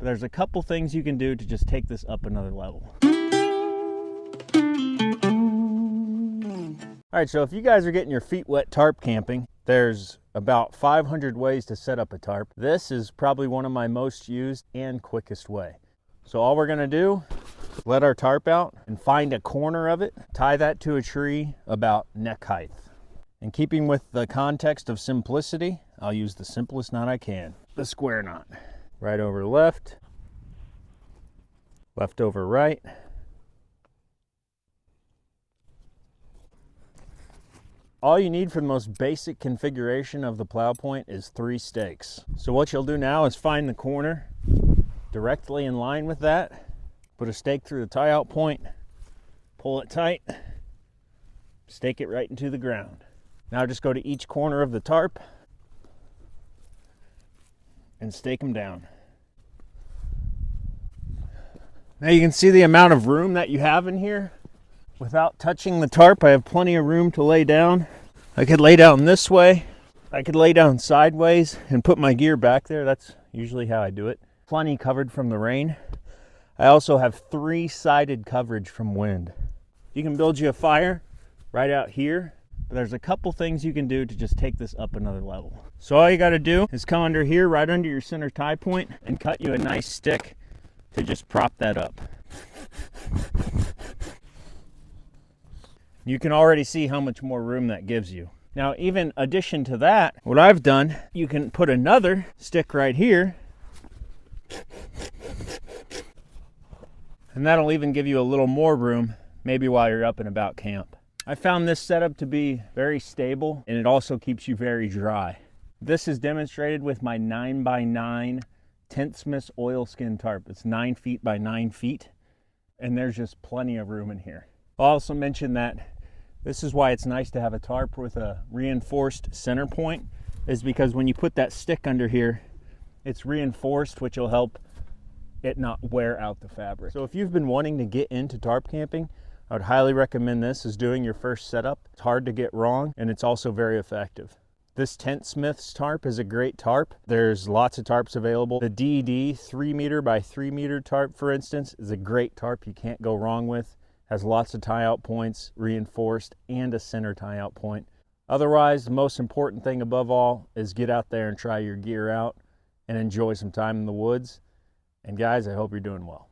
but there's a couple things you can do to just take this up another level. All right, so if you guys are getting your feet wet tarp camping, there's about 500 ways to set up a tarp. This is probably one of my most used and quickest way. So all we're gonna do, let our tarp out and find a corner of it, tie that to a tree about neck height. In keeping with the context of simplicity, I'll use the simplest knot I can, the square knot. Right over left, left over right. All you need for the most basic configuration of the plow point is 3 stakes. So what you'll do now is find the corner directly in line with that, put a stake through the tie out point, pull it tight, stake it right into the ground. Now just go to each corner of the tarp and stake them down. Now you can see the amount of room that you have in here. Without touching the tarp, I have plenty of room to lay down. I could lay down this way. I could lay down sideways and put my gear back there. That's usually how I do it. Plenty covered from the rain. I also have 3-sided coverage from wind. You can build you a fire right out here, but there's a couple things you can do to just take this up another level. So all you got to do is come under here, right under your center tie point, and cut you a nice stick to just prop that up. You can already see how much more room that gives you. Now, even addition to that, what I've done, you can put another stick right here, and that'll even give you a little more room, maybe while you're up and about camp. I found this setup to be very stable, and it also keeps you very dry. This is demonstrated with my 9x9 Tentsmiths Oilskin Tarp. It's 9 feet by 9 feet, and there's just plenty of room in here. I'll also mention that this is why it's nice to have a tarp with a reinforced center point, is because when you put that stick under here, it's reinforced, which will help it not wear out the fabric. So if you've been wanting to get into tarp camping, I would highly recommend this as doing your first setup. It's hard to get wrong, and it's also very effective. This Tentsmiths tarp is a great tarp. There's lots of tarps available. The DD 3 meter by 3 meter tarp, for instance, is a great tarp you can't go wrong with. Has lots of tie out points, reinforced, and a center tie out point. Otherwise, the most important thing above all is get out there and try your gear out and enjoy some time in the woods. And guys, I hope you're doing well.